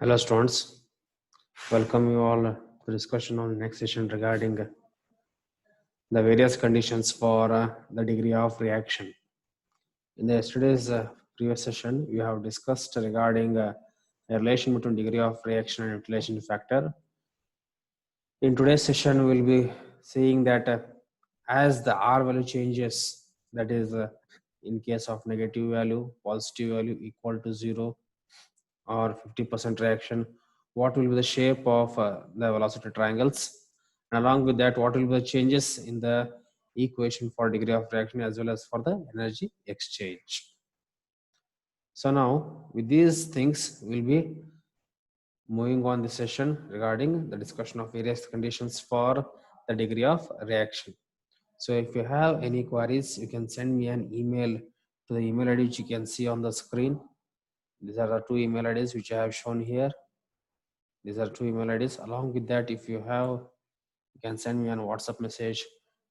Hello students, welcome you all to the discussion on next session regarding the various conditions for the degree of reaction. In the yesterday's previous session, we have discussed regarding the relation between degree of reaction and utilization factor. In today's session, we will be seeing that as the R value changes, that is in case of negative value, positive value equal to 0 or 50% reaction, what will be the shape of the velocity triangles, and along with that what will be the changes in the equation for degree of reaction as well as for the energy exchange. So now with these things we'll be moving on the session regarding the discussion of various conditions for the degree of reaction. So if you have any queries, you can send me an email to the email ID which you can see on the screen. These are the two email IDs which I have shown here. These are two email IDs. Along with that, if you have, you can send me an WhatsApp message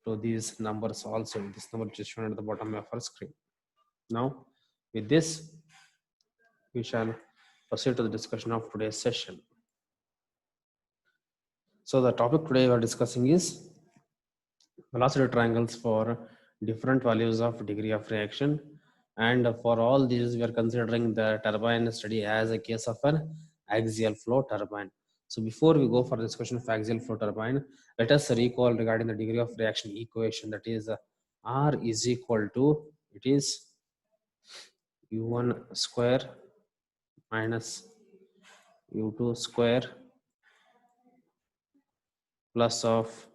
to these numbers also. This number which is shown at the bottom of our screen. Now, with this, we shall proceed to the discussion of today's session. So the topic today we are discussing is velocity triangles for different values of degree of reaction. And for all these, we are considering the turbine study as a case of an axial flow turbine. So before we go for the discussion of axial flow turbine, let us recall regarding the degree of reaction equation, that is R is equal to, it is U1 square minus U2 square plus of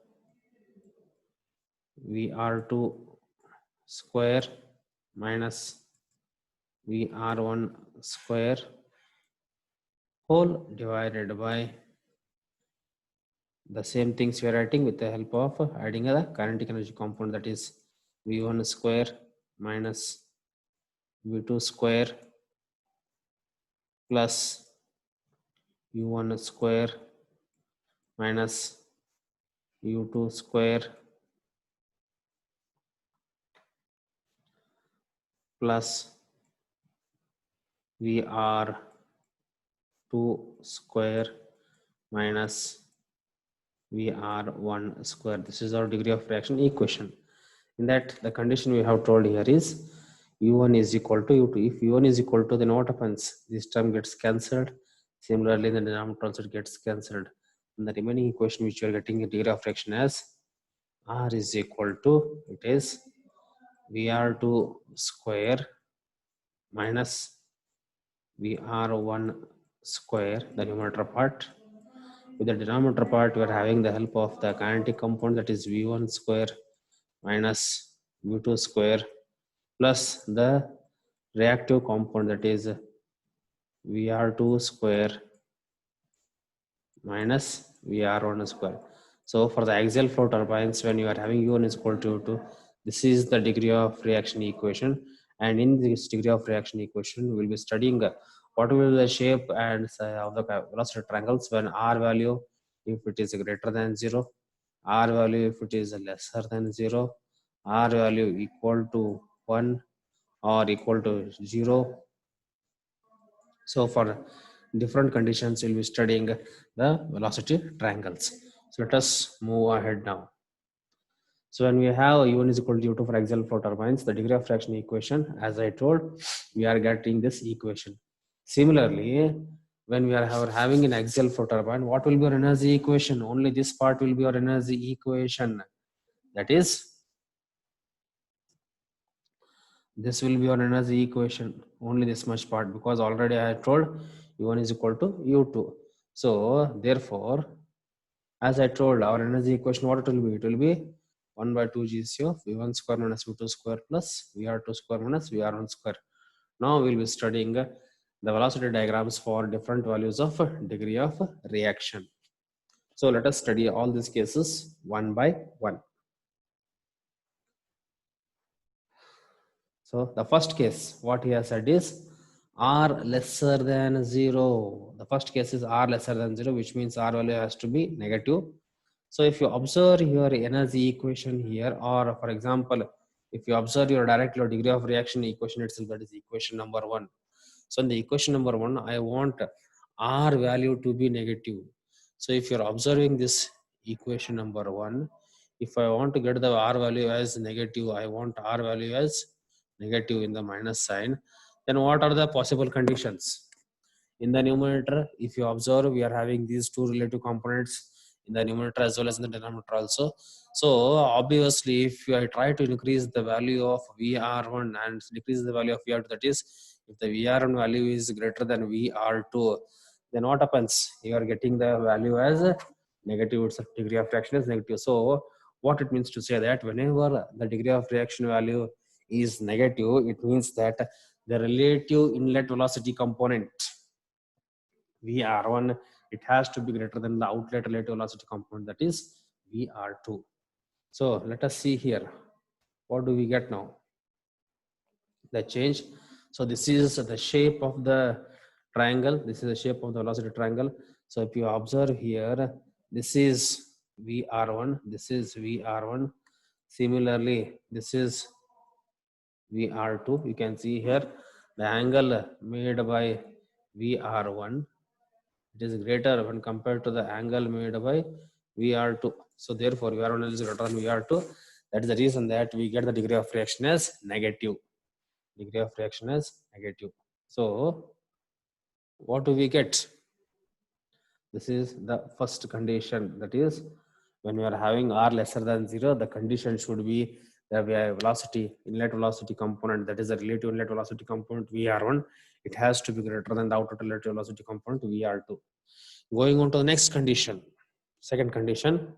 VR2 square minus VR1 square whole divided by the same things we are writing with the help of adding a kinetic energy component, that is V1 square minus V2 square plus U1 square minus U2 square plus VR2 square minus VR1 square. This is our degree of reaction equation. In that, the condition we have told here is U1 is equal to U2. If U1 is equal to, then what happens? This term gets cancelled. Similarly, the denominator also gets cancelled. And the remaining equation which you are getting a degree of reaction as R is equal to, it is VR2 square minus VR1 square, the numerator part. With the denominator part, we are having the help of the kinetic component, that is V1 square minus V2 square plus the reactive component, that is VR2 square minus VR1 square. So for the axial flow turbines, when you are having U1 is equal to U2, this is the degree of reaction equation. And in this degree of reaction equation, we will be studying what will be the shape and of the velocity triangles when R value, if it is greater than 0, R value if it is lesser than 0, R value equal to 1 or equal to 0. So for different conditions, we'll be studying the velocity triangles. So let us move ahead now. So when we have U1 is equal to U2 for axial flow turbines, the degree of reaction equation, as I told, we are getting this equation. Similarly, when we are having an axial flow turbine, what will be our energy equation? Only this part will be our energy equation. That is, this will be our energy equation, only this much part, because already I told U1 is equal to U2. So therefore, as I told, our energy equation, what it will be? It will be 1 by 2 GC of V1 square minus V2 square plus VR2 square minus VR1 square. Now we will be studying the velocity diagrams for different values of degree of reaction. So let us study all these cases one by one. So the first case, what he has said is R lesser than 0. The first case is R lesser than 0, which means R value has to be negative. So if you observe your energy equation here, or for example, if you observe your direct law degree of reaction equation itself, that is equation number 1. So in the equation number 1, I want R value to be negative. So if you're observing this equation number 1, if I want to get the R value as negative, I want R value as negative in the minus sign, then what are the possible conditions? In the numerator, if you observe, we are having these two relative components in the numerator as well as in the denominator also. So obviously, if I try to increase the value of VR1 and decrease the value of VR2, that is, if the VR1 value is greater than VR2, then what happens? You are getting the value as negative, its degree of reaction is negative. So what it means to say that whenever the degree of reaction value is negative, it means that the relative inlet velocity component VR1, it has to be greater than the outlet relative velocity component, that is VR2. So let us see here. What do we get now? The change. So this is the shape of the triangle. This is the shape of the velocity triangle. So if you observe here, this is VR1, this is VR1. Similarly, this is VR2. You can see here the angle made by VR1, it is greater when compared to the angle made by VR2. So therefore, VR1 is greater than VR2. That is the reason that we get the degree of reaction as negative. Degree of reaction as negative. So what do we get? This is the first condition. That is, when we are having R lesser than 0, the condition should be the velocity, inlet velocity component, that is the relative inlet velocity component VR1, it has to be greater than the outlet relative velocity component VR2. Going on to the next condition, second condition,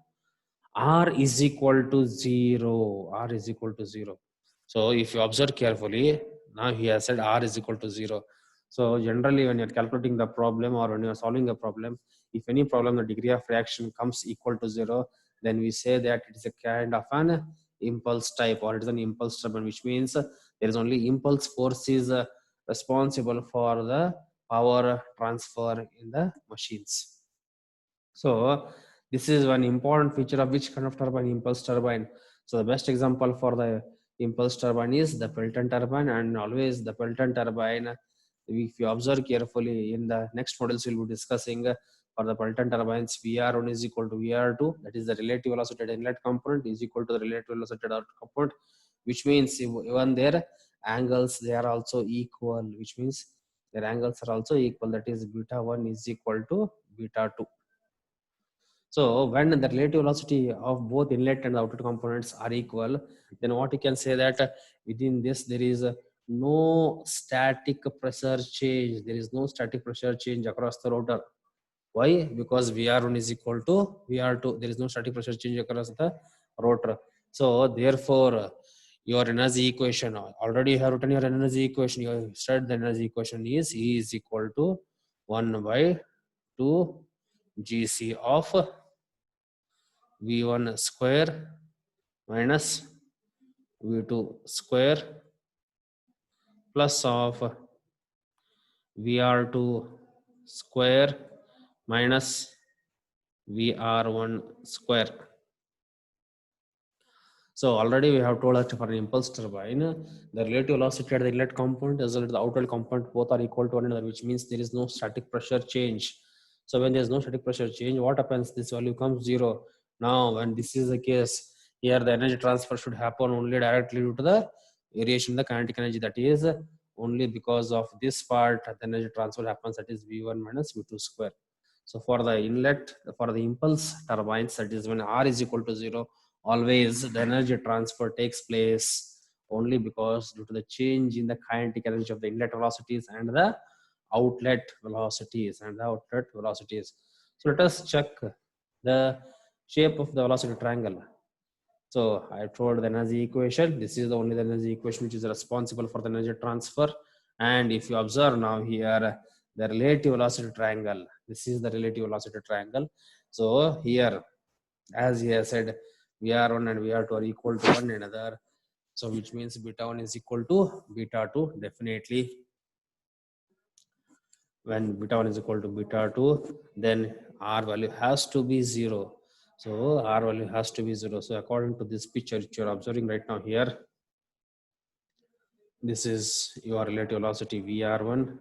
R is equal to 0. R is equal to 0. So if you observe carefully, now he has said R is equal to 0. So generally when you're calculating the problem or when you're solving a problem, if any problem, the degree of reaction comes equal to 0, then we say that it is a kind of an impulse type, or it is an impulse turbine, which means there is only impulse force is responsible for the power transfer in the machines. So this is one important feature of which kind of turbine? Impulse turbine. So the best example for the impulse turbine is the Pelton turbine, and always the Pelton turbine, if you observe carefully in the next models we'll be discussing, for the Pelton turbines, VR1 is equal to VR2, that is the relative velocity at inlet component is equal to the relative velocity at outlet component, which means even their angles, they are also equal, which means their angles are also equal, that is beta 1 is equal to beta 2. So when the relative velocity of both inlet and outlet components are equal, then what you can say that within this there is no static pressure change. There is no static pressure change across the rotor. Why? Because VR1 is equal to VR2. There is no static pressure change across the rotor. So therefore, your energy equation, already you have written your energy equation. You have said the energy equation is E is equal to 1 by 2 GC of V1 square minus V2 square plus of VR2 square minus VR1 square. So already we have told that for an impulse turbine, the relative velocity at the inlet component as well as the outlet component both are equal to one another, which means there is no static pressure change. So when there is no static pressure change, what happens? This value comes 0. Now when this is the case, here the energy transfer should happen only directly due to the variation in the kinetic energy, that is only because of this part the energy transfer happens, that is V1 minus V2 square. So for the inlet, for the impulse turbines, that is when R is equal to 0, always the energy transfer takes place only because due to the change in the kinetic energy of the inlet velocities and the outlet velocities So let us check the shape of the velocity triangle. So I told the energy equation. This is the only the energy equation which is responsible for the energy transfer. And if you observe now here, the relative velocity triangle, this is the relative velocity triangle. So here, as he has said, VR1 and VR2 are equal to one another. So which means beta 1 is equal to beta 2. Definitely when beta 1 is equal to beta 2, then R value has to be 0. So R value has to be 0. So according to this picture which you are observing right now here, this is your relative velocity VR1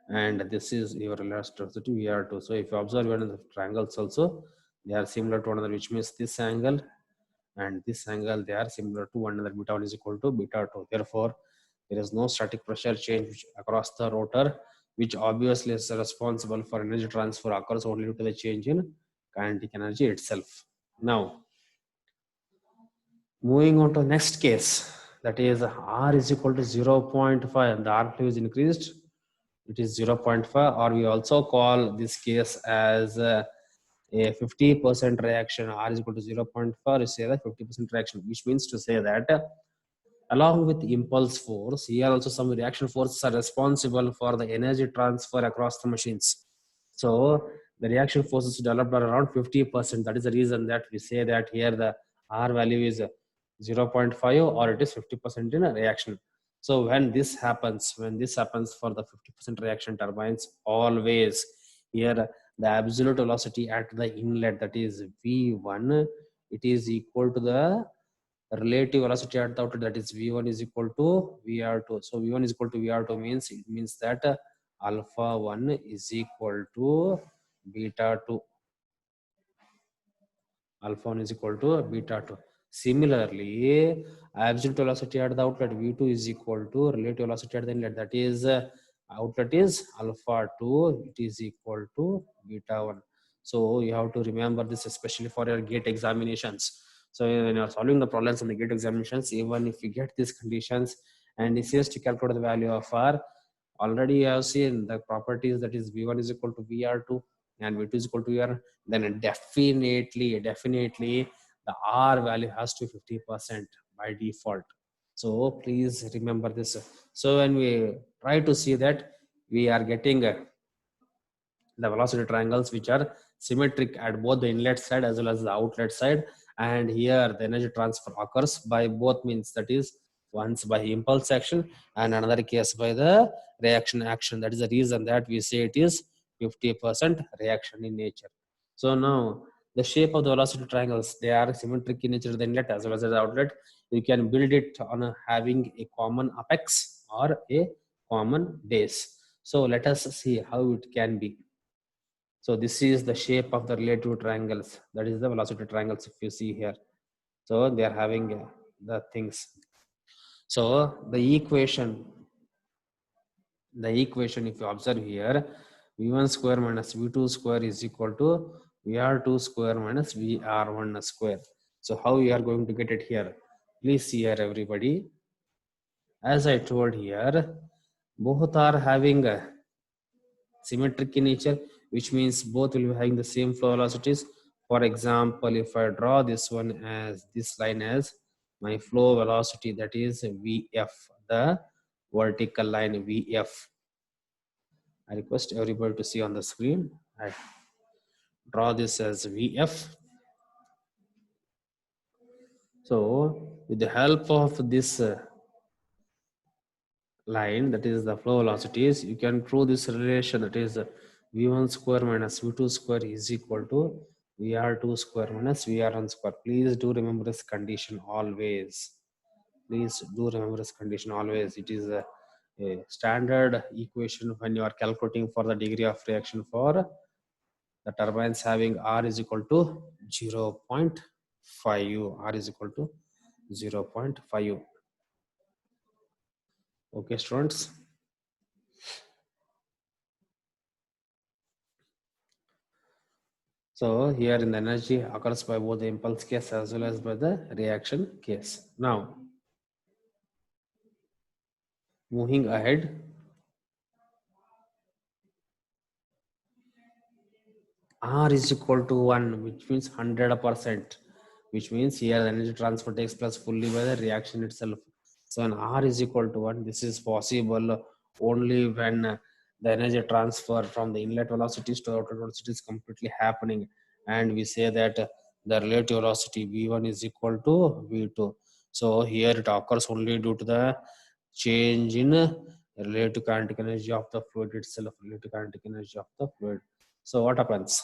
and this is your elasticity VR2. So if you observe one of the triangles also, they are similar to one another, which means this angle and this angle, they are similar to one another. Beta 1 is equal to beta 2. Therefore, there is no static pressure change across the rotor, which obviously is responsible for energy transfer occurs only due to the change in kinetic energy itself. Now, moving on to next case, that is R is equal to 0.5 and the R value is increased. It is 0.5, or we also call this case as a 50% reaction. R is equal to 0.5, you say that 50% reaction, which means to say that along with impulse force, here also some reaction forces are responsible for the energy transfer across the machines. So the reaction forces developed are around 50%. That is the reason that we say that here the R value is 0.5 or it is 50% in a reaction. So when this happens for the 50% reaction turbines, always here the absolute velocity at the inlet, that is V1, it is equal to the relative velocity at the outlet, that is V1 is equal to VR2. So V1 is equal to VR2 means it means that alpha 1 is equal to beta 2. Alpha 1 is equal to beta 2. Similarly, absolute velocity at the outlet V2 is equal to relative velocity at the inlet, that is outlet is alpha 2, it is equal to beta 1. So you have to remember this, especially for your gate examinations. So when you are solving the problems in the gate examinations, even if you get these conditions and it says to calculate the value of R, already you have seen the properties, that is V1 is equal to VR2 and V2 is equal to VR, then definitely the R value has to 50% by default. So please remember this. So when we try to see that, we are getting the velocity triangles which are symmetric at both the inlet side as well as the outlet side, and here the energy transfer occurs by both means, that is once by impulse action and another case by the reaction action. That is the reason that we say it is 50% reaction in nature. So now the shape of the velocity triangles, they are symmetric in nature, the inlet as well as the outlet. You can build it on having a common apex or a common base. So let us see how it can be. So this is the shape of the relative triangles, that is the velocity triangles if you see here. So they are having the things. So the equation if you observe here, V1 square minus V2 square is equal to VR2 square minus VR1 square. So how we are going to get it here? Please see here everybody. As I told here, both are having a symmetric in nature, which means both will be having the same flow velocities. For example, if I draw this one as this line as my flow velocity, that is Vf, the vertical line Vf. I request everybody to see on the screen. I draw this as Vf. So with the help of this line, that is the flow velocities, you can prove this relation, that is V1 square minus V2 square is equal to VR2 square minus VR1 square. Please do remember this condition always. Please do remember this condition always. It is a standard equation when you are calculating for the degree of reaction for the turbines having R is equal to 0.5. R is equal to 0.5. Okay, students. So here in the energy occurs by both the impulse case as well as by the reaction case. Now, moving ahead, R is equal to 1, which means 100%, which means here the energy transfer takes place fully by the reaction itself. So when R is equal to 1, this is possible only when the energy transfer from the inlet velocities to outlet velocity is completely happening. And we say that the relative velocity V1 is equal to V2. So here it occurs only due to the change in relative kinetic energy of the fluid itself, relative kinetic energy of the fluid. So what happens?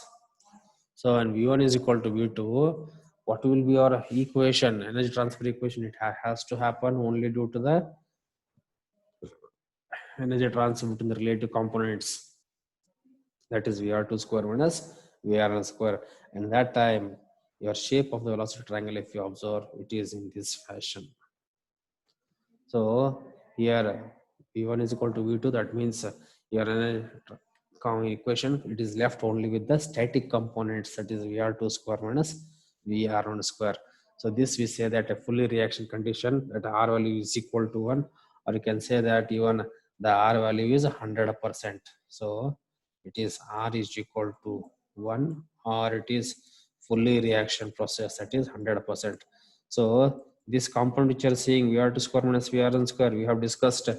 So when V1 is equal to V2, what will be our equation, energy transfer equation? It has to happen only due to the energy transfer between the relative components, that is VR2 square minus VR1 square. And that time, your shape of the velocity triangle, if you observe, it is in this fashion. So here V1 is equal to V2. That means your energy equation, it is left only with the static components, that is VR2 square minus VR1 square. So this we say that a fully reaction condition, that R value is equal to 1, or you can say that even the R value is 100%. So it is R is equal to 1, or it is fully reaction process, that is 100%. So this component which you are seeing VR2 square minus VR1 square, we have discussed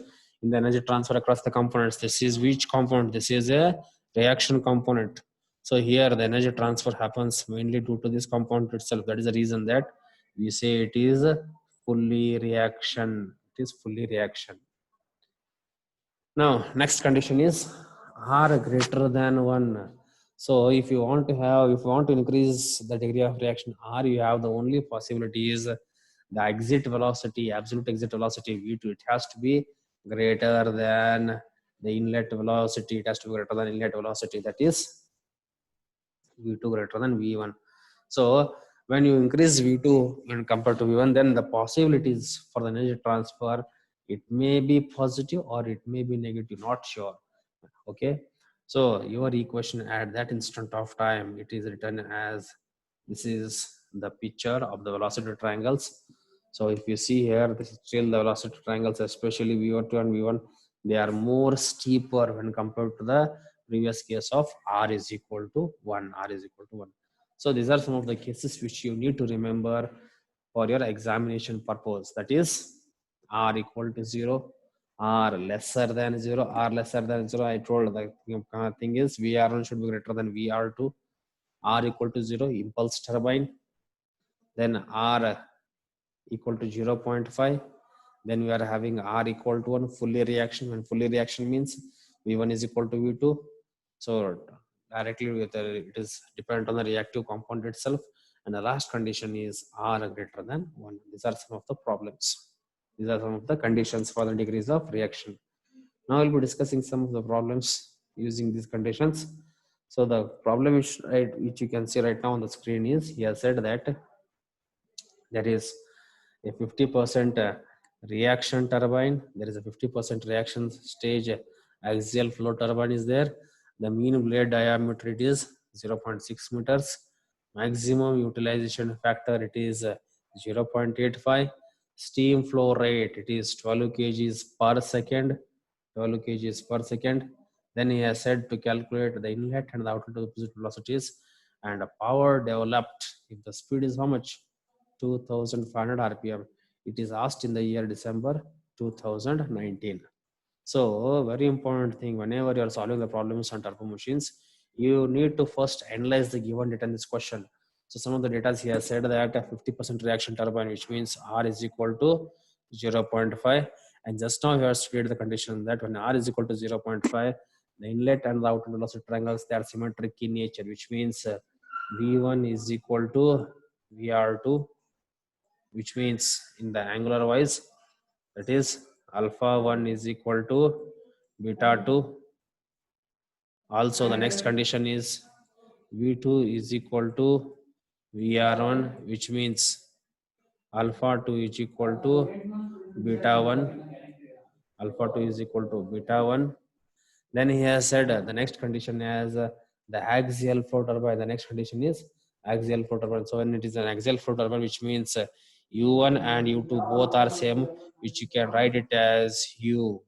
in the energy transfer across the components. This is which component? This is a reaction component. So here the energy transfer happens mainly due to this component itself. That is the reason that we say it is fully reaction. It is fully reaction. Now next condition is R greater than 1. So if you want to increase the degree of reaction R, you have the only possibility is the exit velocity, absolute exit velocity V2. It has to be greater than the inlet velocity. It has to be greater than inlet velocity, that is V2 greater than V1. So when you increase V2 when compared to V1, then the possibilities for the energy transfer, it may be positive or it may be negative, not sure. Okay, so your equation at that instant of time, it is written as, this is the picture of the velocity triangles. So if you see here, this is still the velocity triangles, especially V2 and V1, they are more steeper when compared to the previous case of R is equal to 1. R is equal to 1. So these are some of the cases which you need to remember for your examination purpose. That is R equal to 0, R lesser than 0, R lesser than 0. I told the thing is VR1 should be greater than VR2, R equal to 0, impulse turbine, then R equal to 0.5. Then we are having R equal to 1, fully reaction. When fully reaction means V1 is equal to V2. So directly it is dependent on the reactive component itself. And the last condition is R greater than 1. These are some of the problems. These are some of the conditions for the degrees of reaction. Now we'll be discussing some of the problems using these conditions. So the problem which you can see right now on the screen is, he has said that there is a 50% reaction turbine. There is a 50% reaction stage axial flow turbine is there. The mean blade diameter, it is 0.6 meters. Maximum utilization factor, it is 0.85. Steam flow rate, it is 12 kgs per second. 12 kgs per second. Then he has said to calculate the inlet and the outlet opposite velocities and power developed if the speed is how much? 2500 rpm. It is asked in the year December 2019. So very important thing, whenever you are solving the problems on turbo machines, you need to first analyze the given data in this question. So some of the data here said that a 50% reaction turbine, which means R is equal to 0.5. And just now we have stated the condition that when R is equal to 0.5, the inlet and the outlet velocity triangles, they are symmetric in nature, which means V1 is equal to VR2, which means in the angular wise, that is alpha 1 is equal to beta 2. Also the next condition is V2 is equal to VR1, which means alpha 2 is equal to beta 1. Alpha 2 is equal to beta 1. Then he has said the next condition as the axial flow turbine. The next condition is axial flow turbine. So when it is an axial flow turbine, which means U1 and U2 both are same, which you can write it as U,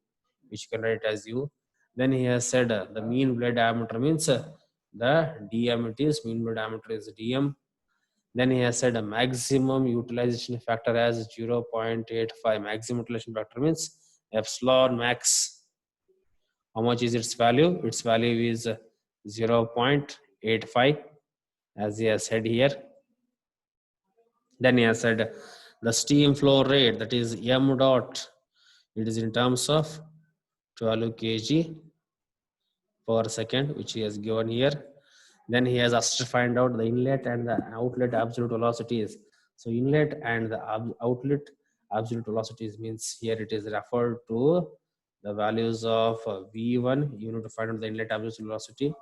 Then he has said the mean blade diameter means the dm, it is mean blade diameter is dm. Then he has said a maximum utilization factor as 0.85. Maximum utilization factor means epsilon max. How much is its value? Its value is 0.85, as he has said here. Then he has said the steam flow rate, that is m dot, it is in terms of 12 kg per second, which he has given here. Then he has asked to find out the inlet and the outlet absolute velocities. So inlet and the outlet absolute velocities means here it is referred to the values of V1, you need to find out the inlet absolute velocity.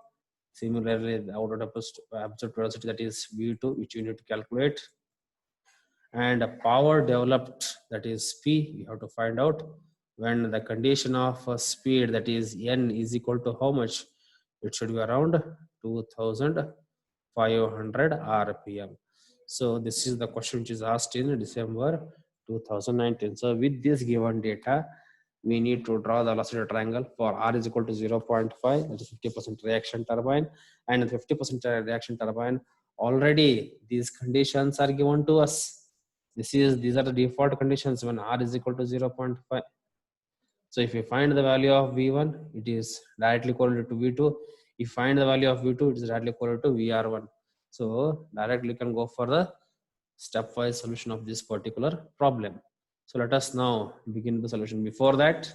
Similarly, the outlet absolute velocity, that is V2, which you need to calculate. And power developed, that is P, you have to find out when the condition of speed, that is N, is equal to how much? It should be around 2500 RPM. So this is the question which is asked in December 2019. So with this given data, we need to draw the velocity triangle for R is equal to 0.5, that is 50% reaction turbine, and 50% reaction turbine. Already these conditions are given to us. These are the default conditions when R is equal to 0.5. So if you find the value of V1, it is directly correlated to V2. If you find the value of V2, it is directly correlated to VR1. So directly you can go for the stepwise solution of this particular problem. So let us now begin the solution. Before that,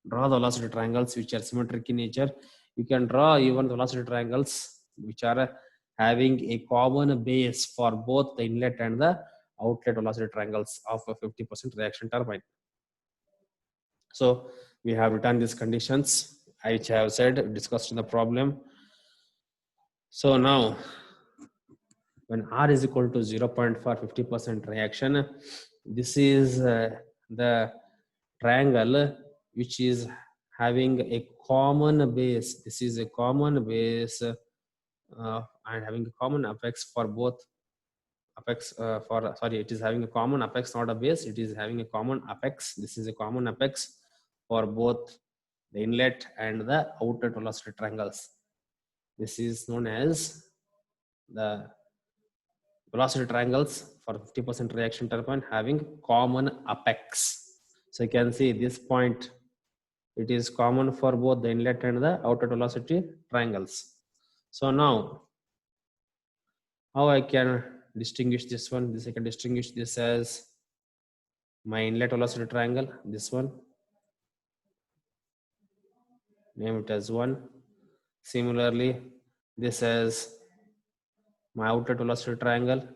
draw the velocity triangles which are symmetric in nature. You can draw even the velocity triangles which are having a common base for both the inlet and the outlet velocity triangles of a 50% reaction turbine. So we have written these conditions which I have said, discussed in the problem. So now when R is equal to 0.4, 50% reaction, this is the triangle which is having a common base. This is a common base and having a common apex for both apex it is having a common apex, not a base. It is having a common apex. This is a common apex for both the inlet and the outlet velocity triangles. This is known as the velocity triangles for 50% reaction turbine having common apex. So you can see this point, it is common for both the inlet and the outlet velocity triangles. So now, how I can distinguish this one? I can distinguish this as my inlet velocity triangle, this one. Name it as 1. Similarly, this as my outlet velocity triangle,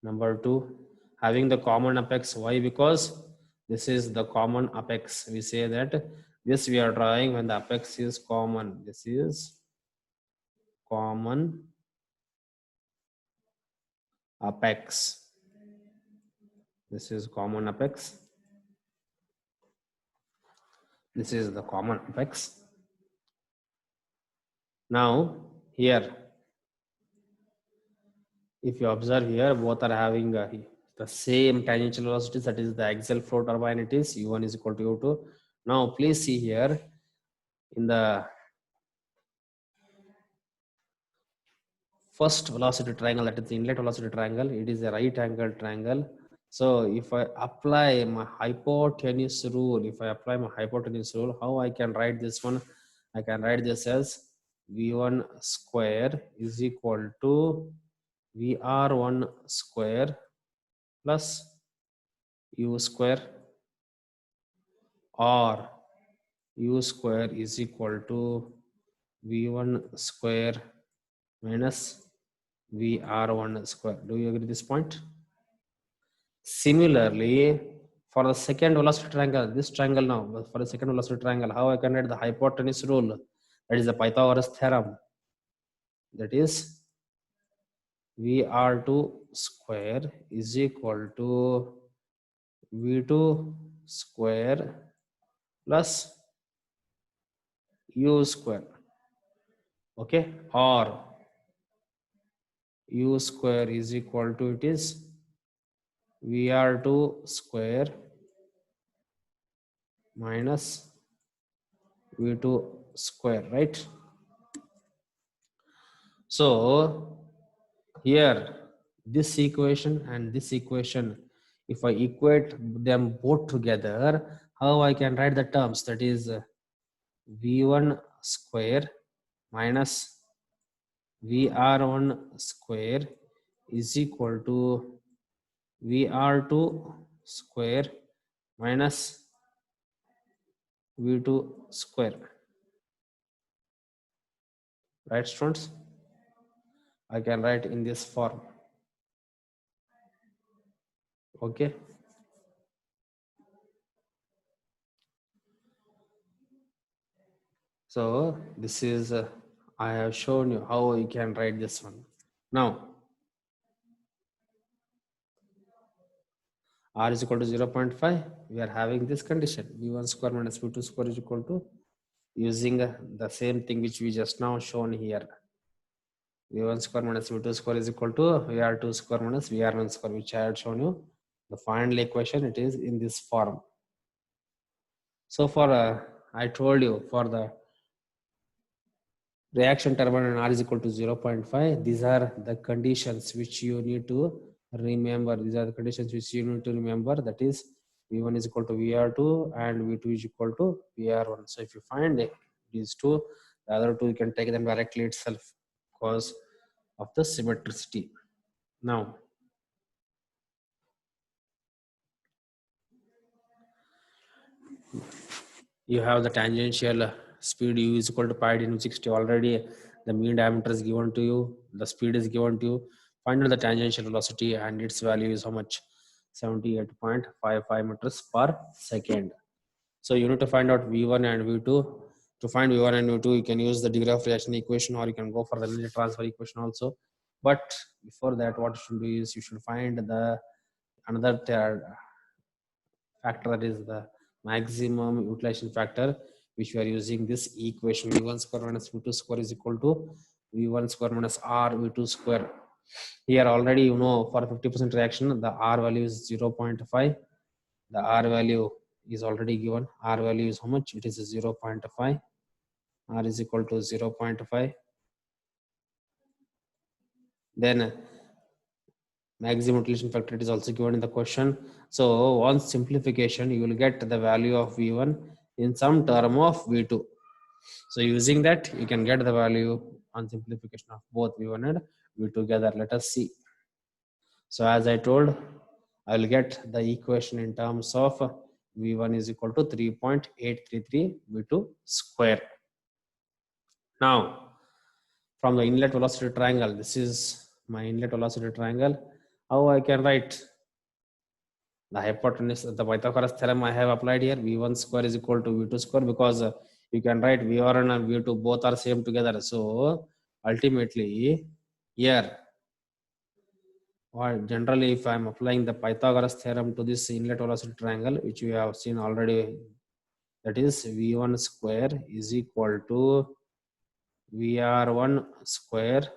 number 2, having the common apex. Why? Because this is the common apex. We say that this we are drawing when the apex is common. This is common apex. This is common apex. This is the common apex. Now here, if you observe here, both are having the same tangential velocities, that is the axial flow turbine, it is U1 is equal to U2. Now please see here in the first velocity triangle, that is the inlet velocity triangle, it is a right angle triangle. So if I apply my hypotenuse rule, how I can write this one? I can write this as V1 square is equal to VR1 square plus U square, or U square is equal to V1 square minus VR1 square. Do you agree with this point? Similarly, for the second velocity triangle, this triangle now, for the second velocity triangle, how I can write the hypotenuse rule? That is the Pythagoras theorem. That is VR2 square is equal to V2 square plus U square. Okay, or U square is equal to, it is VR2 square minus V2 square, right? So here, this equation and this equation, if I equate them both together, how I can write the terms? That is V1 square minus VR1 square is equal to VR2 square minus V2 square. Right, students? I can write in this form. Okay. So this is I have shown you how you can write this one. Now r is equal to 0.5. We are having this condition v1 square minus v2 square is equal to, using the same thing which we just now shown here, v1 square minus v2 square is equal to vr2 square minus vr1 square, which I had shown you the final equation. It is in this form. So for I told you for the reaction turbine and r is equal to 0.5, these are the conditions which you need to remember. These are the conditions which you need to remember. That is v1 is equal to vr2 and v2 is equal to vr1. So if you find these two, the other two you can take them directly itself because of the symmetricity. Now you have the tangential speed u is equal to pi d nu 60. Already the mean diameter is given to you, the speed is given to you. Find out the tangential velocity and its value is how much? 78.55 meters per second. So you need to find out v1 and v2. To find v1 and v2, you can use the degree of reaction equation, or you can go for the linear transfer equation also. But before that, what you should do is you should find the another factor, that is the maximum utilization factor, which we are using this equation v1 square minus v2 square is equal to v1 square minus r v2 square. Here already you know for 50% reaction the r value is 0.5. The r value is already given. R value is how much? It is 0.5. R is equal to 0.5. Then maximum utilization factor, it is also given in the question. So on simplification, you will get the value of v1 in some term of v2. So using that, you can get the value on simplification of both v1 and v2 together. Let us see. So as I told, I will get the equation in terms of v1 is equal to 3.833 v2 square. Now, from the inlet velocity triangle, this is my inlet velocity triangle. How I can write the hypotenuse, the Pythagoras theorem I have applied here, v1 square is equal to v2 square, because you can write v1 and v2 both are same together. So ultimately here, or generally if I am applying the Pythagoras theorem to this inlet velocity triangle, which we have seen already, that is v1 square is equal to vr1 square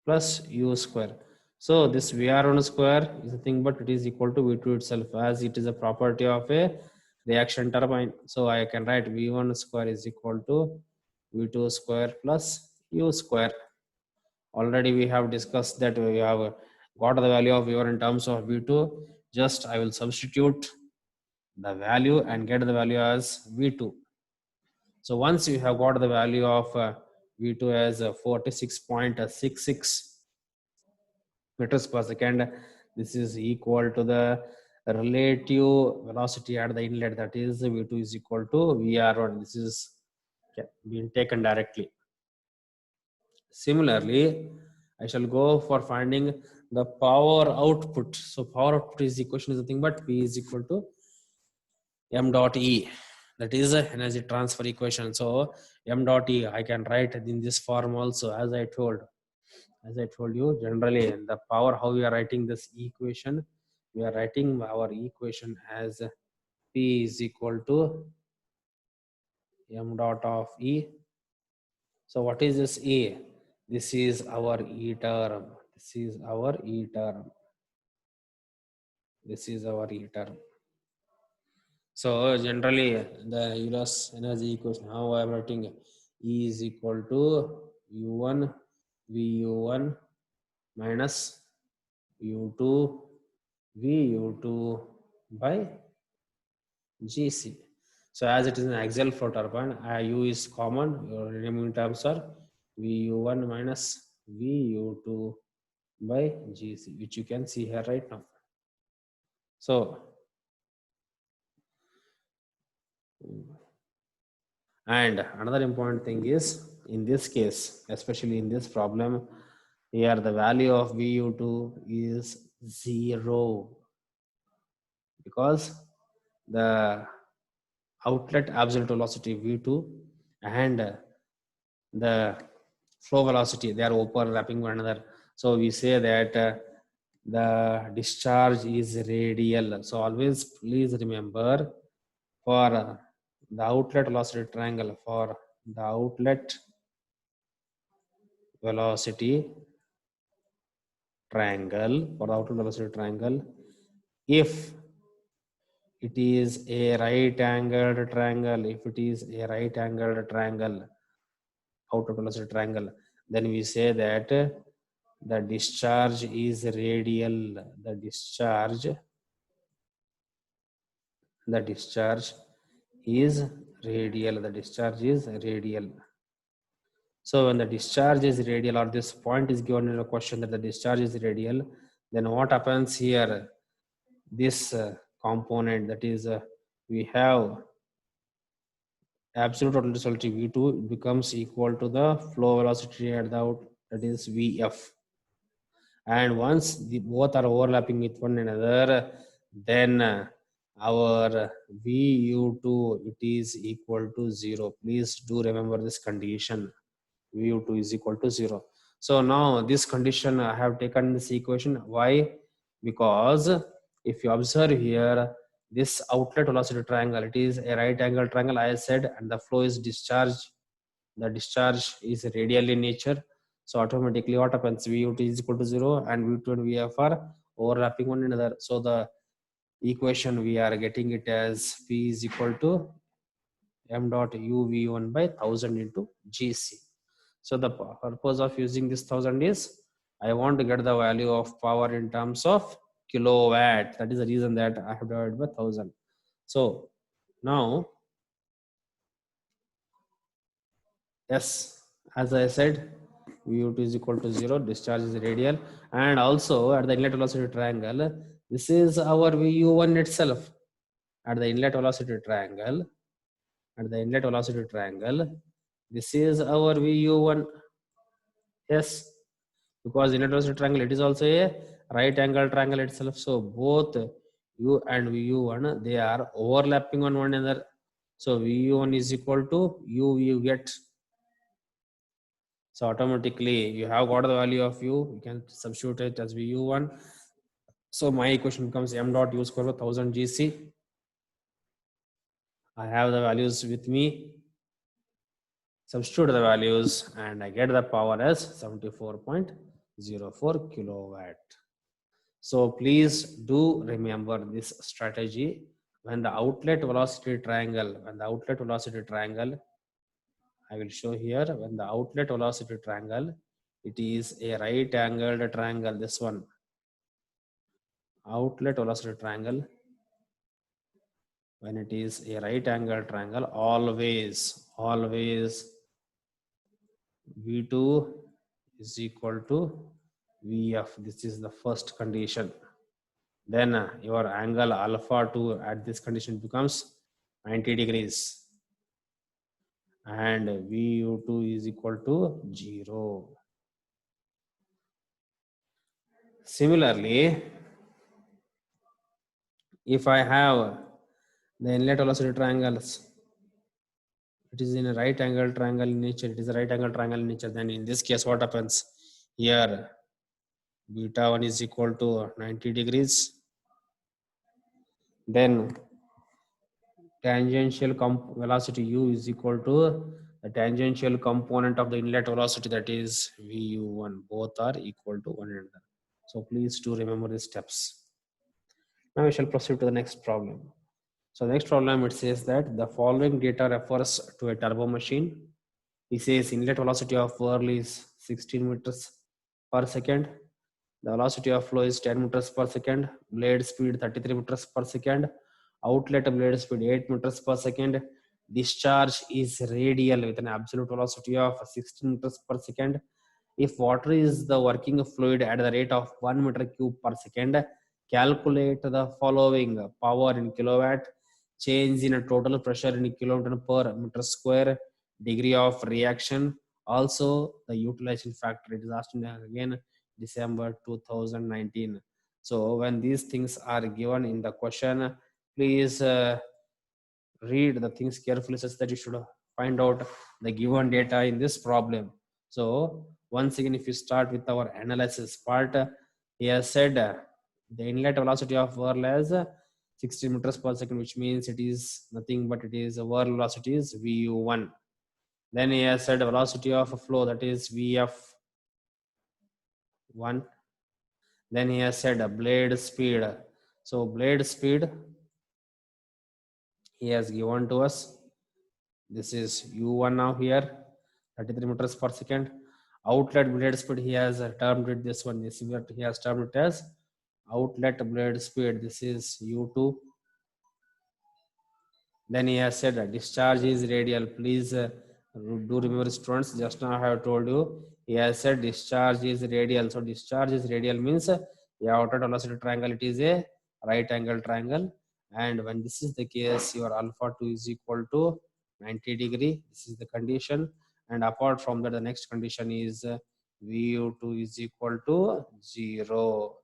plus u square. So this vr1 square is nothing but it is equal to v2 itself, as it is a property of a reaction turbine. So I can write v1 square is equal to v2 square plus u square. Already we have discussed that we have got the value of v1 in terms of v2. Just I will substitute the value and get the value as v2. So once you have got the value of v2 as 46.66 meters per second, this is equal to the relative velocity at the inlet, that is v2 is equal to vr1. This is being taken directly. Similarly, I shall go for finding the power output. So power output is equation is nothing but P is equal to m dot E. That is the energy transfer equation. So m dot E I can write in this form also, as I told you. Generally the power, how we are writing this equation, we are writing our equation as P is equal to m dot of E. So what is this E? This is our E term. This is our E term. This is our E term. So generally the Euler's energy equation, how I am writing, E is equal to U1 VU1 minus U2 VU2 by GC. So as it is an axial flow turbine, U is common. Your remaining terms are VU1 minus VU2 by GC, which you can see here right now. So, and another important thing is, in this case, especially in this problem, here the value of VU2 is 0, because the outlet absolute velocity v2 and the flow velocity, they are overlapping one another. So we say that the discharge is radial. So always please remember, for the outlet velocity triangle, for the outlet velocity triangle, for the outlet velocity triangle, if it is a right angled triangle, if it is a right angled triangle, outlet velocity triangle, then we say that the discharge is radial. The discharge is radial. The discharge is radial. So when the discharge is radial, or this point is given in a question that the discharge is radial, then what happens here? This component, that is we have absolute total velocity v2 becomes equal to the flow velocity at the out, that is vf. And once both are overlapping with one another, then our vu2, it is equal to 0. Please do remember this condition, vu2 is equal to 0. So now this condition I have taken this equation. Why? Because if you observe here, this outlet velocity triangle, it is a right angle triangle, I said, and the flow is discharge. The discharge is radial in nature. So automatically what happens? VUT is equal to 0 and V2 and VF are overlapping one another. So the equation we are getting it as P is equal to m dot uv1 by 1000 into gc. So the purpose of using this 1000 is I want to get the value of power in terms of kilowatt. That is the reason that I have divided by 1000. So now, yes, as I said, vu2 is equal to 0, discharge is radial, and also at the inlet velocity triangle, this is our vu1 itself. At the inlet velocity triangle, this is our vu1. Yes, because inlet velocity triangle, it is also a right angle triangle itself. So both u and vu1, they are overlapping on one another. So vu1 is equal to u, you get. So automatically you have got the value of u, you can substitute it as vu1. So my equation becomes m dot u square 1000 gc. I have the values with me, substitute the values, and I get the power as 74.04 kilowatt. So please do remember this strategy. When the outlet velocity triangle, I will show here, when the outlet velocity triangle, it is a right angled triangle, this one, outlet velocity triangle, when it is a right angled triangle, always v2 is equal to vf. This is the first condition. Then your angle alpha 2 at this condition becomes 90 degrees, and vu2 is equal to 0. Similarly, if I have the inlet velocity triangles, it is in a right angle triangle in nature, then in this case what happens here? Beta 1 is equal to 90 degrees. Then tangential velocity u is equal to the tangential component of the inlet velocity, that is vu1. Both are equal to one another. So please do remember these steps. Now we shall proceed to the next problem. So next problem, it says that the following data refers to a turbo machine. It says inlet velocity of whirl is 16 meters per second. The velocity of flow is 10 meters per second. Blade speed 33 meters per second. Outlet blade speed 8 meters per second. Discharge is radial with an absolute velocity of 16 meters per second. If water is the working fluid at the rate of 1 meter cube per second, calculate the following: power in kilowatt, change in total pressure in kilonewton per meter square, degree of reaction, also the utilization factor. It is asked again December 2019. So when these things are given in the question, please read the things carefully such that you should find out the given data in this problem. So once again, if you start with our analysis part, he has said the inlet velocity of whirl as 60 meters per second, which means it is nothing but it is whirl velocity is VU1. Then he has said velocity of a flow, that is VF1. Then he has said blade speed. So blade speed he has given to us. This is U1 now here, 33 meters per second. Outlet blade speed, he has termed it this one. This is what he has termed it as outlet blade speed. This is U2. Then he has said discharge is radial. Please do remember, students, just now I have told you, he has said discharge is radial. So discharge is radial means the outer velocity triangle, it is a right angle triangle. And when this is the case, your alpha 2 is equal to 90 degree. This is the condition. And apart from that, the next condition is VU2 is equal to 0.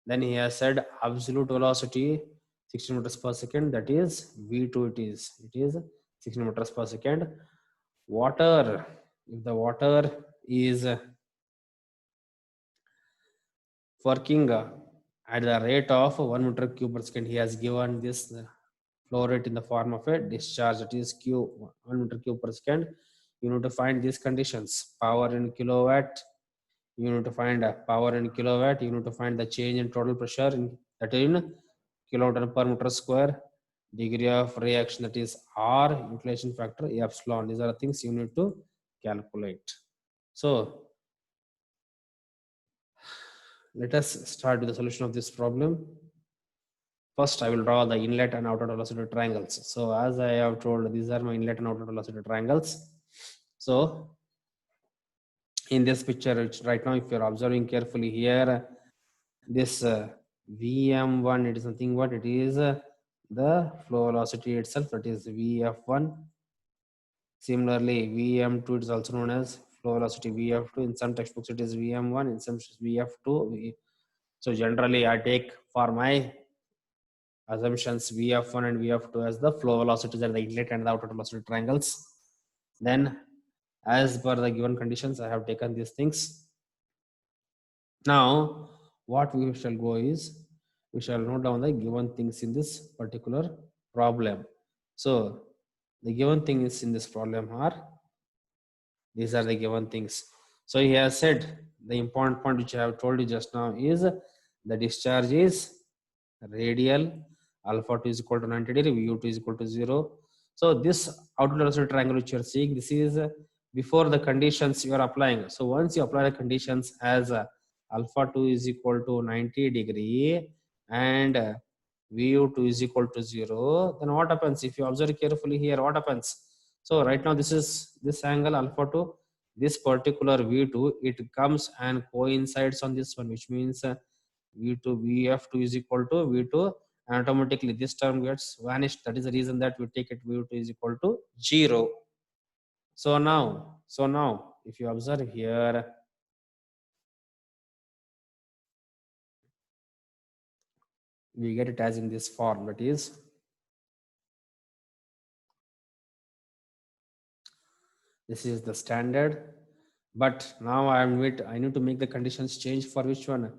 Then he has said absolute velocity 16 meters per second, that is V2, it is 16 meters per second. Water, if the water is working at the rate of 1 meter cube per second, he has given this flow rate in the form of a discharge, it is Q 1 meter cube per second. You need to find these conditions: power in kilowatt, you need to find power in kilowatt, you need to find the change in total pressure in, that is in kilonewton per meter square, degree of reaction, that is R, utilization factor epsilon. These are the things you need to calculate. So let us start with the solution of this problem. First, I will draw the inlet and outer velocity triangles. So as I have told, these are my inlet and outer velocity triangles. So in this picture, right now, if you're observing carefully here, this VM1, it is nothing but it is the flow velocity itself, that is VF1. Similarly, VM2 is also known as flow velocity VF2. In some textbooks, it is VM1, in some VF2. So generally, I take for my assumptions VF1 and VF2 as the flow velocities and the inlet and the outer velocity triangles. Then, as per the given conditions, I have taken these things. Now, what we shall go is, we shall note down the given things in this particular problem. So, the given things in this problem are, these are the given things. So, he has said the important point which I have told you just now is the discharge is radial, alpha 2 is equal to 90 degree, VU2 is equal to 0. So, this outlet velocity triangle which you are seeing, this is before the conditions you are applying. So, once you apply the conditions as alpha 2 is equal to 90 degree and VU2 is equal to 0, then what happens? If you observe carefully here, what happens? So right now this is this angle alpha 2, this particular V2, it comes and coincides on this one, which means V2 VF2 is equal to V2, and automatically this term gets vanished. That is the reason that we take it VU2 is equal to 0. So now if you observe here, we get it as in this form, that is this is the standard. But now I need to make the conditions change for which one?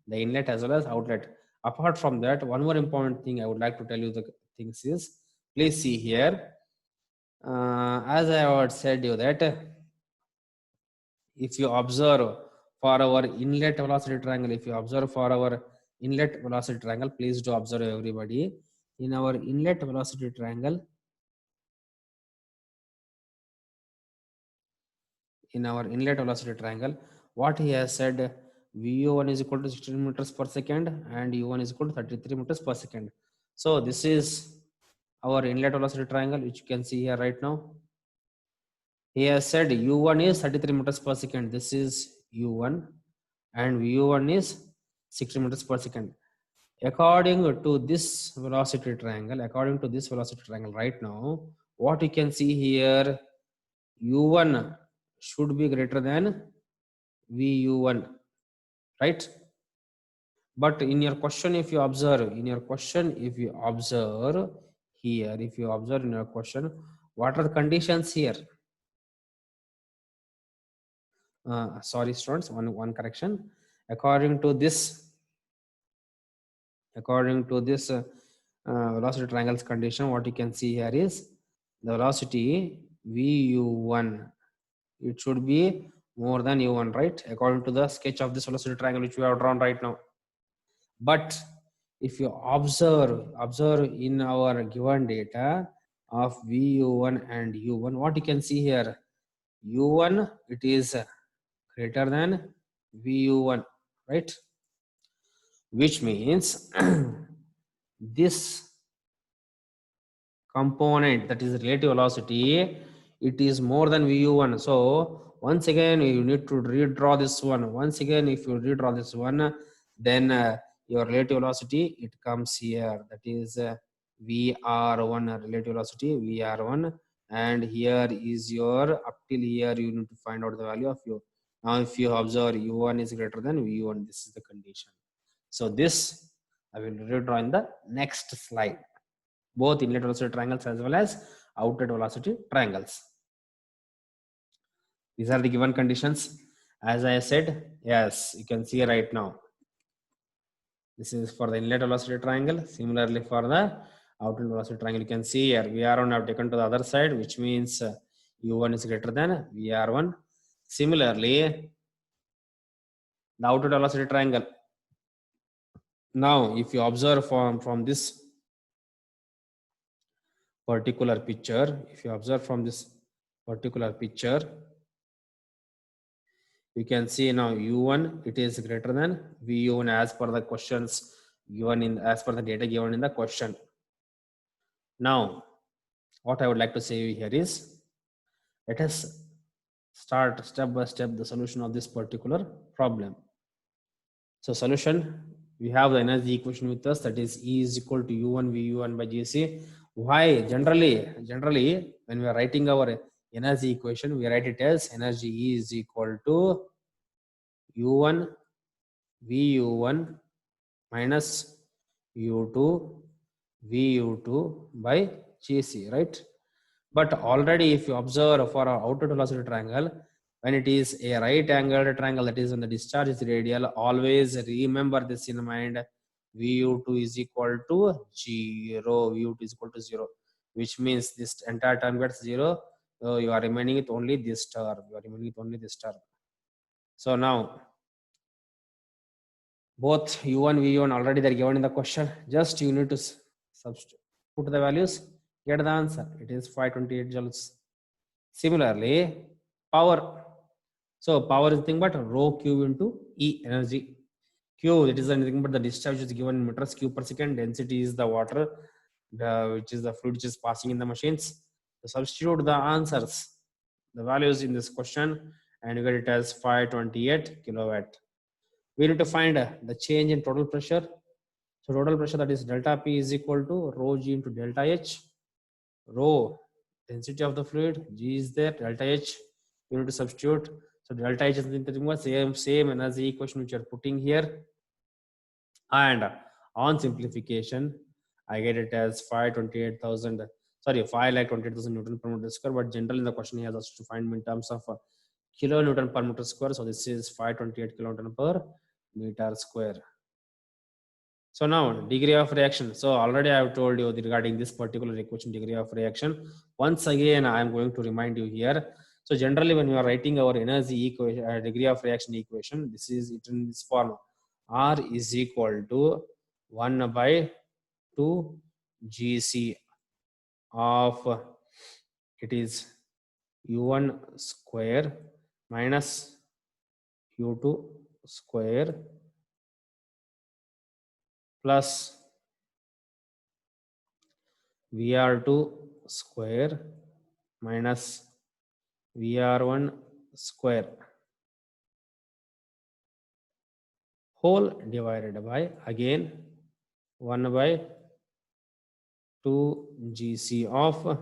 The inlet as well as outlet. Apart from that, one more important thing I would like to tell you the things is, please see here. As I had said you that if you observe for our inlet velocity triangle, if you observe for our inlet velocity triangle, please do observe everybody. In our inlet velocity triangle, what he has said, VU1 is equal to 16 meters per second and U1 is equal to 33 meters per second. So this is our inlet velocity triangle, which you can see here right now. He has said U1 is 33 meters per second. This is U1 and VU1 is 60 meters per second. According to this velocity triangle, right now, what you can see here, U1 should be greater than VU1, right? But in your question, if you observe, here, if you observe in your question, what are the conditions here? Sorry students, one correction. According to this velocity triangles condition, what you can see here is the velocity VU1, it should be more than U1, right? According to the sketch of this velocity triangle which we have drawn right now. But if you observe in our given data of VU1 and U1, what you can see here, U1 it is greater than VU1, right? Which means this component, that is relative velocity, it is more than VU1. So once again you need to redraw this one. Once again, if you redraw this one, then your relative velocity, it comes here, that is VR1, relative velocity VR1, and here is your, up till here you need to find out the value of U. Now if you observe U1 is greater than VU1, this is the condition. So this I will redraw in the next slide, both inlet velocity triangles as well as outlet velocity triangles. These are the given conditions. As I said, yes, you can see right now. This is for the inlet velocity triangle. Similarly, for the outlet velocity triangle, you can see here VR1 have taken to the other side, which means U1 is greater than VR1. Similarly, the outlet velocity triangle. Now, if you observe from this particular picture, you can see now U1 it is greater than VU1 as per the questions given in, as per the data given in the question. Now, what I would like to say here is, let us start step by step the solution of this particular problem. So solution, we have the energy equation with us, that is E is equal to U1 VU1 by GC. Why? Generally when we are writing our energy equation, we write it as energy E is equal to U1 VU1 minus U2 VU2 by GC, right? But already if you observe for our outlet velocity triangle, when it is a right angled triangle, that is when the discharge is radial, always remember this in mind, VU2 is equal to 0, VU2 is equal to 0, which means this entire term gets 0. So you are remaining with only this term. So now, both U1, V1 already they're given in the question. Just you need to substitute, put the values, get the answer. It is 528 joules. Similarly, power. So power is nothing but rho Q into E, energy. Q, it is anything but the discharge is given in meters cube per second. Density is the water, which is the fluid which is passing in the machines. So substitute the answers, the values in this question, and you get it as 528 kilowatt. We need to find the change in total pressure. So total pressure, that is delta P is equal to rho G into delta H. Rho, density of the fluid, G is there, delta H, you need to substitute. So delta H is the same energy equation which you are putting here. And on simplification, I get it as 528,000, sorry, 5,28,000 Newton per meter square. But generally in the question he has us to find in terms of kilonewton per meter square. So this is 528 kilonewton per meter square. So now degree of reaction. So already I have told you regarding this particular equation, degree of reaction. Once again, I am going to remind you here. So generally when you are writing our energy equation, degree of reaction equation, this is it in this form. R is equal to 1 by 2 GC of, it is U1 square minus U2 square plus VR2 square minus VR1 square whole divided by again 1 by 2 GC of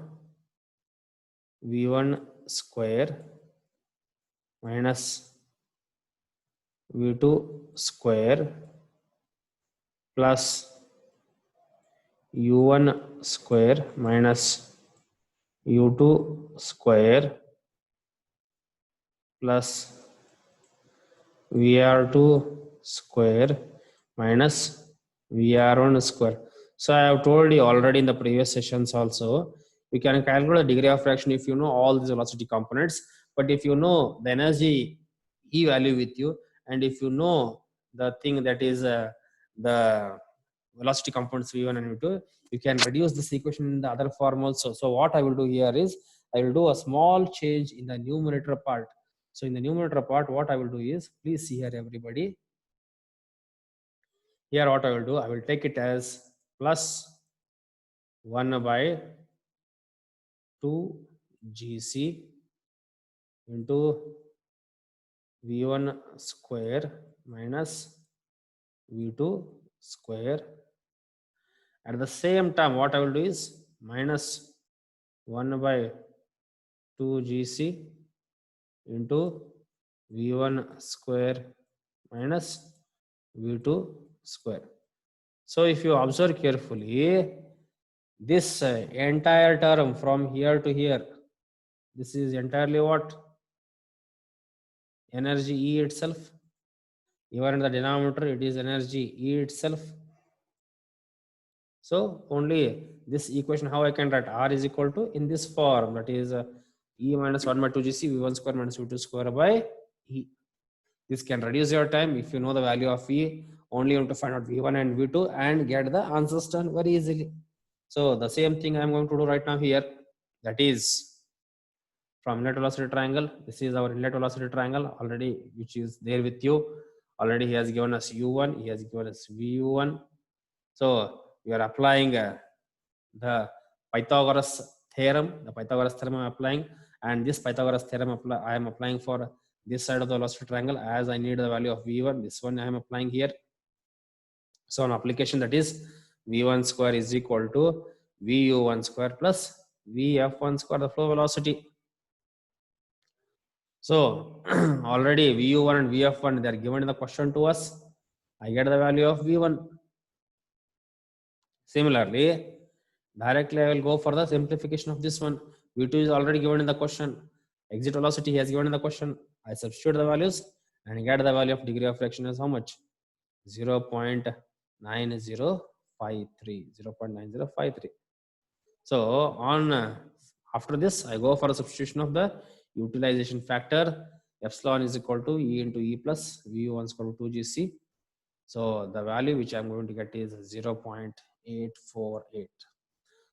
V1 square minus V2 square plus u1 square minus u2 square plus Vr2 square minus Vr1 square. So I have told you already in the previous sessions also, you can calculate the degree of fraction if you know all these velocity components. But if you know the energy E value with you, and if you know the thing that is the velocity components V1 and V2, you can reduce this equation in the other form also. So what I will do here is, I will do a small change in the numerator part. So in the numerator part, what I will do is, please see here everybody. Here what I will do, I will take it as plus 1 by 2 GC into V1 square minus V2 square. At the same time, what I will do is minus 1 by 2 GC into V1 square minus V2 square. So if you observe carefully, this entire term from here to here, this is entirely what? Energy E itself. Even in the denominator, it is energy E itself. So only this equation, how I can write R is equal to in this form, that is E minus 1 by 2 GC V1 square minus V2 square by E. This can reduce your time if you know the value of E. Only you have to find out V1 and V2 and get the answers done very easily. So the same thing I am going to do right now here. That is from inlet velocity triangle. This is our inlet velocity triangle already, which is there with you. Already he has given us U1, he has given us VU1. So we are applying the Pythagoras theorem. The Pythagoras theorem I am applying, and this Pythagoras theorem I am applying for this side of the velocity triangle, as I need the value of V1. This one I am applying here. So an application, that is V1 square is equal to VU1 square plus VF1 square, the flow velocity. So already VU1 and VF1, they are given in the question to us. I get the value of V1. Similarly, directly I will go for the simplification of this one. V2 is already given in the question. Exit velocity he has given in the question. I substitute the values and get the value of degree of fraction as how much? 0.9053. So on after this, I go for a substitution of the utilization factor. Epsilon is equal to E into E plus VU1 is equal to 2 GC. So the value which I'm going to get is 0.848.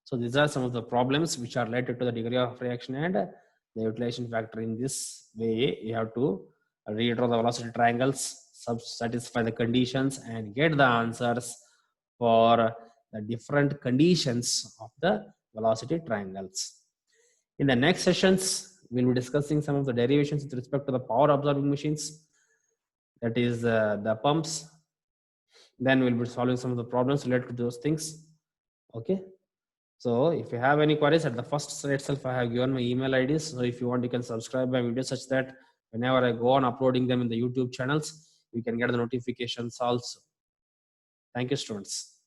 So these are some of the problems which are related to the degree of reaction and the utilization factor. In this way, you have to redraw the velocity triangles, satisfy the conditions, and get the answers for the different conditions of the velocity triangles. In the next sessions, we'll be discussing some of the derivations with respect to the power absorbing machines, that is the pumps. Then we'll be solving some of the problems related to those things. Okay. So if you have any queries, at the first slide itself, I have given my email IDs. So if you want, you can subscribe my videos such that whenever I go on uploading them in the YouTube channels, you can get the notifications also. Thank you, students.